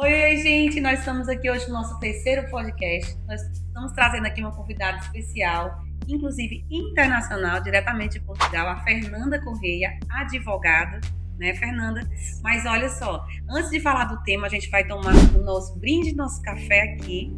Oi, gente, nós estamos aqui hoje no nosso terceiro podcast. Nós estamos trazendo aqui uma convidada especial, inclusive internacional, diretamente de Portugal, a Fernanda Correia, advogada, né, Fernanda? Mas olha só, antes de falar do tema, a gente vai tomar o nosso brinde, nosso café aqui.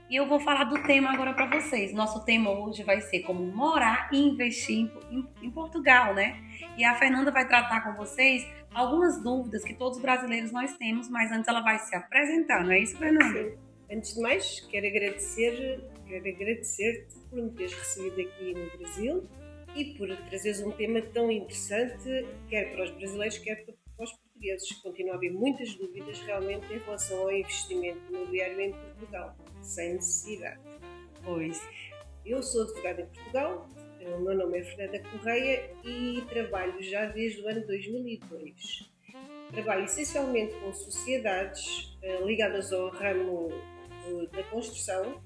E eu vou falar do tema agora para vocês. Nosso tema hoje vai ser como morar e investir em Portugal, né? E a Fernanda vai tratar com vocês algumas dúvidas que todos os brasileiros nós temos, mas antes ela vai se apresentar, não é isso, Fernanda? Sim. Antes de mais, quero agradecer-te por me teres recebido aqui no Brasil e por trazeres um tema tão interessante, quer para os brasileiros, quer para os portugueses. Continua a haver muitas dúvidas realmente em relação ao investimento imobiliário em Portugal, sem necessidade. Pois. Eu sou advogada em Portugal, o meu nome é Fernanda Correia e trabalho já desde o ano 2002. Trabalho essencialmente com sociedades ligadas ao ramo da construção,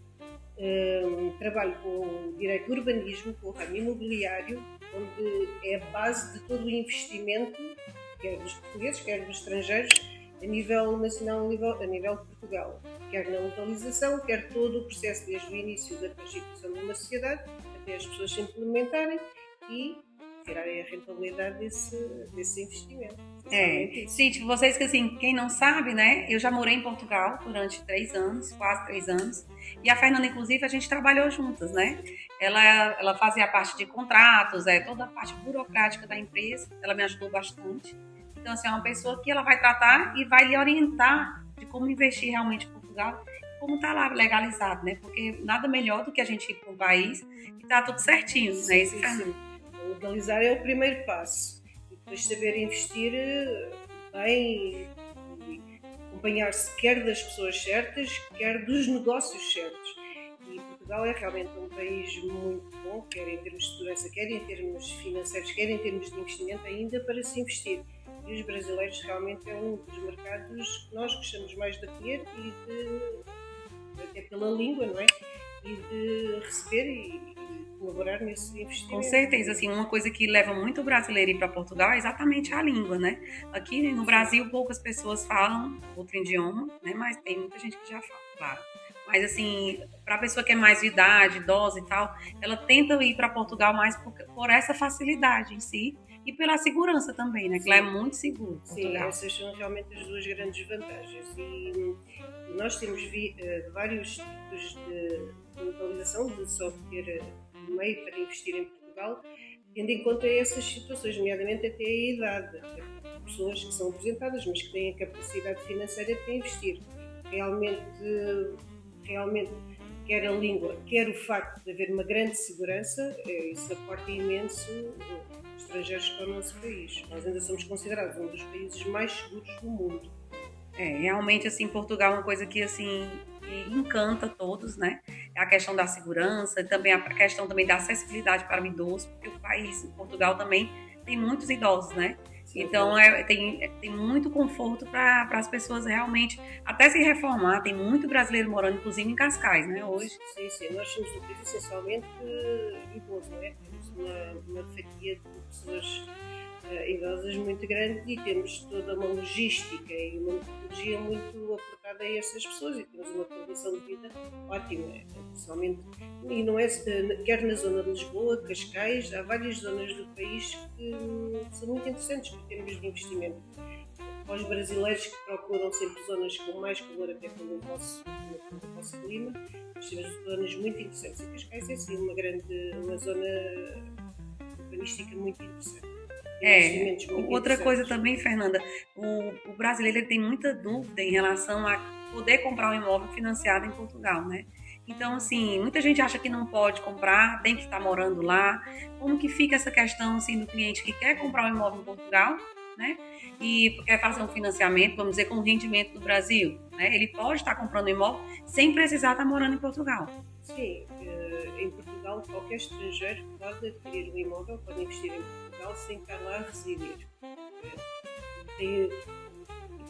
trabalho com o direito do urbanismo, com o ramo imobiliário, onde é a base de todo o investimento, quer dos portugueses, quer dos estrangeiros, a nível nacional, a nível de Portugal, quer na localização, quer todo o processo desde o início da constituição de uma sociedade, até as pessoas se implementarem e tirarem a rentabilidade desse investimento. Gente, vocês que assim, quem não sabe, né? Eu já morei em Portugal durante 3 anos, quase 3 anos. E a Fernanda, inclusive, a gente trabalhou juntas, né? Ela fazia a parte de contratos, toda a parte burocrática da empresa. Ela me ajudou bastante. Então, assim, é uma pessoa que ela vai tratar e vai lhe orientar de como investir realmente em Portugal, como tá lá legalizado, né? Porque nada melhor do que a gente ir para um país e tá tudo certinho, né? Esse sim. Legalizar é o primeiro passo. E depois saber investir bem e acompanhar-se quer das pessoas certas, quer dos negócios certos. E Portugal é realmente um país muito bom, quer em termos de segurança, quer em termos financeiros, quer em termos de investimento, ainda para se investir. E os brasileiros realmente é um dos mercados que nós gostamos mais de acolher e até pela língua, não é? E de receber e colaborar nesse investimento. Com certeza, assim, uma coisa que leva muito o brasileiro ir para Portugal é exatamente a língua, né? Aqui no Brasil poucas pessoas falam outro idioma, né? Mas tem muita gente que já fala, claro. Mas assim, para a pessoa que é mais de idade, idosa e tal, ela tenta ir para Portugal mais por essa facilidade em si e pela segurança também, né? Que lá é muito seguro. Sim, essas são realmente as duas grandes vantagens. E nós temos vários tipos de localização, de só ter meio para investir em Portugal, tendo em conta essas situações, nomeadamente até a idade. Pessoas que são aposentadas, mas que têm a capacidade financeira para investir. Realmente, quer a língua, quer o facto de haver uma grande segurança, isso aporta imenso estrangeiros para o nosso país. Nós ainda somos considerados um dos países mais seguros do mundo. Realmente, assim, Portugal é uma coisa que, assim, encanta todos, né? É a questão da segurança, também a questão também da acessibilidade para o idoso, porque o país, Portugal, também tem muitos idosos, né? Sim, então, tem muito conforto para as pessoas realmente até se reformar. Tem muito brasileiro morando, inclusive, em Cascais, né, hoje. Sim. Nós somos um país essencialmente idoso, não é? Temos uma fatia de pessoas idosas muito grande e temos toda uma logística e uma metodologia muito aportada a essas pessoas e temos uma condição de vida ótima, pessoalmente. E não é, quer na zona de Lisboa, Cascais, há várias zonas do país que são muito interessantes por termos de investimento. Para os brasileiros que procuram sempre zonas com mais calor, até pelo vosso clima, nós temos zonas muito interessantes. E Cascais é sim uma zona urbanística muito interessante. Outra coisa também, Fernanda, o brasileiro ele tem muita dúvida em relação a poder comprar um imóvel financiado em Portugal, né? Então, assim, muita gente acha que não pode comprar, tem que estar morando lá. Como que fica essa questão, assim, do cliente que quer comprar um imóvel em Portugal, né? E quer fazer um financiamento, vamos dizer, com o rendimento do Brasil, né? Ele pode estar comprando um imóvel sem precisar estar morando em Portugal. Sim, em Portugal qualquer estrangeiro pode adquirir um imóvel, pode investir em Portugal sem estar lá a residir.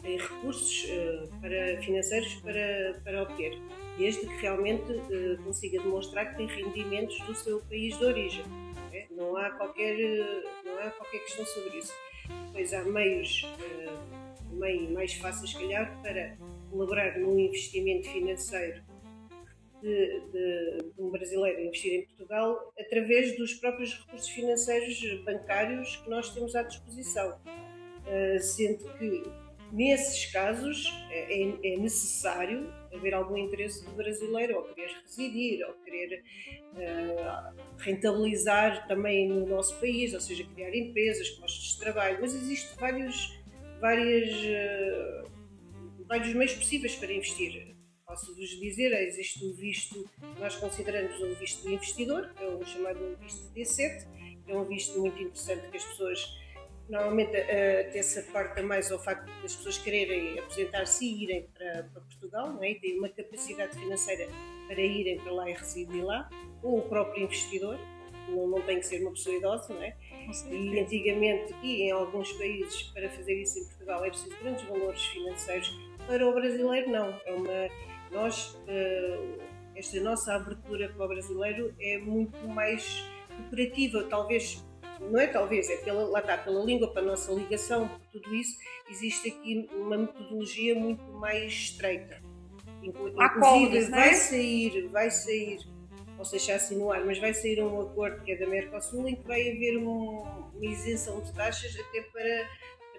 têm recursos financeiros para obter, desde que realmente consiga demonstrar que tem rendimentos do seu país de origem. Não há qualquer questão sobre isso. Depois há meios mais fáceis, se calhar, para colaborar num investimento financeiro de um brasileiro investir em Portugal através dos próprios recursos financeiros bancários que nós temos à disposição. Sendo que, nesses casos, é necessário haver algum interesse do brasileiro, ou querer residir, ou querer rentabilizar também no nosso país, ou seja, criar empresas, postos de trabalho, mas existem vários meios possíveis para investir. Posso-vos dizer, existe o visto que nós consideramos o visto do investidor, que é o chamado visto D7, que é um visto muito interessante que as pessoas, normalmente até se aparta mais ao facto das pessoas quererem aposentar-se e irem para Portugal, não é? E têm uma capacidade financeira para irem para lá e residir lá, ou o próprio investidor, não tem que ser uma pessoa idosa, não é? E antigamente, e em alguns países, para fazer isso em Portugal é preciso grandes valores financeiros. Para o brasileiro não, esta nossa abertura para o brasileiro é muito mais cooperativa, talvez, não é talvez, é pela língua, para a nossa ligação, por tudo isso, existe aqui uma metodologia muito mais estreita. Inclusive vai sair, não sei se assim no ar, mas vai sair um acordo que é da Mercosul em que vai haver uma isenção de taxas até para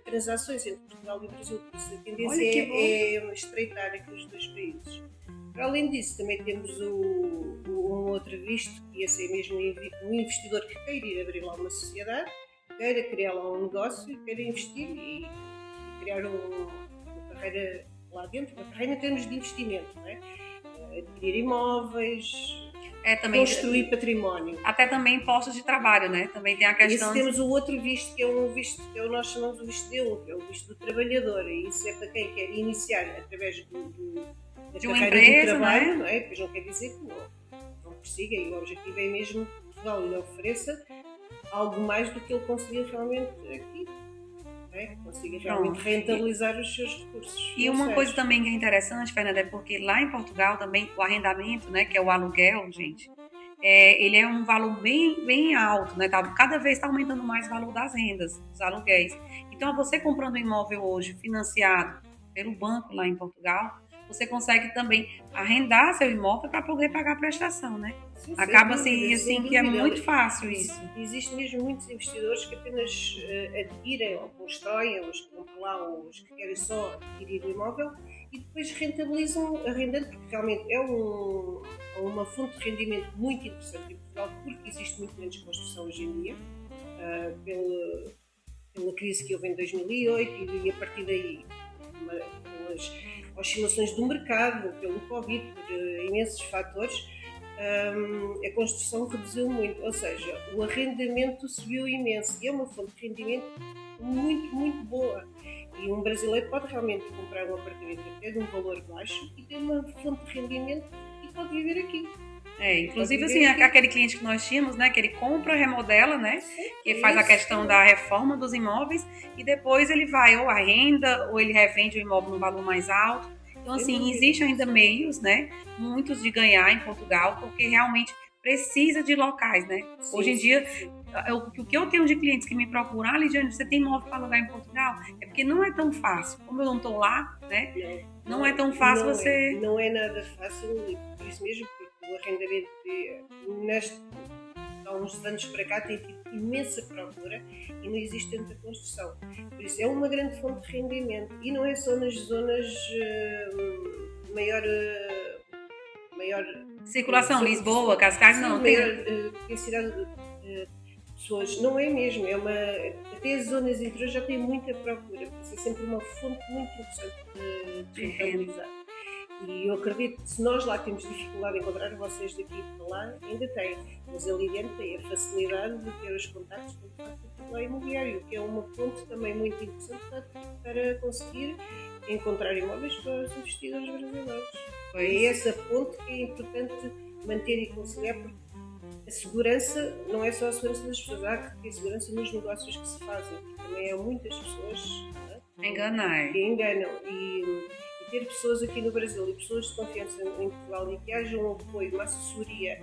transações entre Portugal e o Brasil, por isso a tendência é estreitar aqui os dois países. Para além disso, também temos um outro visto, que ia ser mesmo um investidor que queira ir abrir lá uma sociedade, queira criar lá um negócio, queira investir e criar uma carreira lá dentro, uma carreira em termos de investimento, não é? Adquirir imóveis, também construir património. Até também postos de trabalho, né? Também tem a questão... Temos o outro visto, que é um visto que nós chamamos de visto D1, que é o visto do trabalhador, e isso é para quem quer iniciar através de uma empresa, trabalho, não é? Pois não quer dizer que não persiga, e o objetivo é mesmo que Portugal lhe ofereça algo mais do que ele conseguir realmente aqui. Consiga realmente rentabilizar os seus recursos. E uma coisa também que é interessante, Fernanda, é porque lá em Portugal também o arrendamento, né, que é o aluguel, gente, ele é um valor bem alto, né? Cada vez está aumentando mais o valor das rendas, dos aluguéis. Então, você comprando um imóvel hoje financiado pelo banco lá em Portugal, você consegue também arrendar seu imóvel para poder pagar a prestação, né? Sim, acaba assim que é muito fácil isso. Existem mesmo muitos investidores que apenas adquirem ou constroem, os que vão lá, ou os que querem só adquirir o imóvel e depois rentabilizam arrendando, porque realmente é uma fonte de rendimento muito interessante em Portugal, porque existe muito menos construção hoje em dia, pela crise que houve em 2008 e a partir daí pelas oscilações do mercado, pelo Covid, por imensos fatores, a construção reduziu muito, ou seja, o arrendamento subiu imenso e é uma fonte de rendimento muito, muito boa. E um brasileiro pode realmente comprar um apartamento até de um valor baixo e ter uma fonte de rendimento e pode viver aqui. Inclusive assim, aquele cliente que nós tínhamos, né, que ele compra, remodela, né, que faz a questão da reforma dos imóveis e depois ele vai ou arrenda ou ele revende o imóvel no valor mais alto. Então assim, existem ainda meios, né, muitos de ganhar em Portugal, porque realmente precisa de locais, né. Hoje em dia, o que eu tenho de clientes que me procuram, Lidiane, você tem imóvel para alugar em Portugal? É porque não é tão fácil. Como eu não estou lá, né, não é tão fácil você... Não é nada fácil, por isso mesmo, o arrendamento há uns anos para cá tem tido imensa procura e não existe tanta construção. Por isso é uma grande fonte de rendimento e não é só nas zonas maior circulação, Lisboa, Cascais, não. Maior densidade de pessoas, não é mesmo, até as zonas interiores já têm muita procura, por isso é sempre uma fonte muito interessante de rentabilizar. E eu acredito que se nós lá temos dificuldade em encontrar, vocês daqui para lá ainda têm, mas a Lidiane tem a facilidade de ter os contactos com o plano imobiliário, que é uma ponte também muito interessante para conseguir encontrar imóveis para os investidores brasileiros. É essa ponte que é importante manter e conciliar, porque a segurança não é só a segurança das pessoas, há que ter segurança nos negócios que se fazem, porque também há muitas pessoas Enganar. Que enganam. E ter pessoas aqui no Brasil e pessoas de confiança em Portugal e que haja um apoio, uma assessoria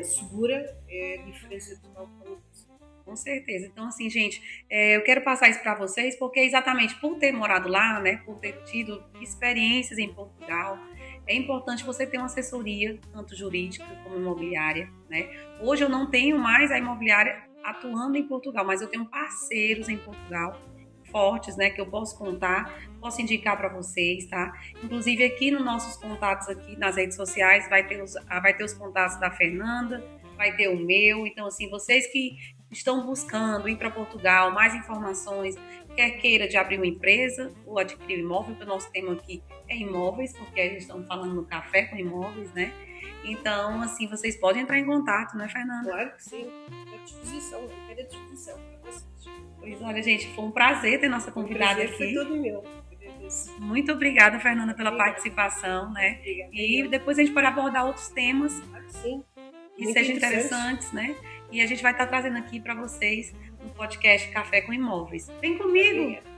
segura, é a diferença total com isso. Com certeza. Então, assim, gente, eu quero passar isso para vocês, porque exatamente por ter morado lá, né, por ter tido experiências em Portugal, é importante você ter uma assessoria, tanto jurídica como imobiliária, né? Hoje eu não tenho mais a imobiliária atuando em Portugal, mas eu tenho parceiros em Portugal fortes, né, que eu posso contar, posso indicar para vocês, tá? Inclusive aqui nos nossos contatos aqui nas redes sociais vai ter os contatos da Fernanda, vai ter o meu. Então, assim, vocês que estão buscando ir para Portugal, mais informações, quer queira de abrir uma empresa ou adquirir um imóvel, porque o nosso tema aqui é imóveis, porque a gente está falando no café com imóveis, né? Então, assim, vocês podem entrar em contato, né, Fernanda? Claro que sim, à disposição, à disposição para vocês. Pois olha, gente, foi um prazer ter nossa convidada aqui. Foi todo meu. Muito obrigada, Fernanda, pela participação, né? Obrigada. E depois a gente pode abordar outros temas sim. que sejam interessantes, né? E a gente vai estar trazendo aqui para vocês no podcast Café com Imóveis. Vem comigo!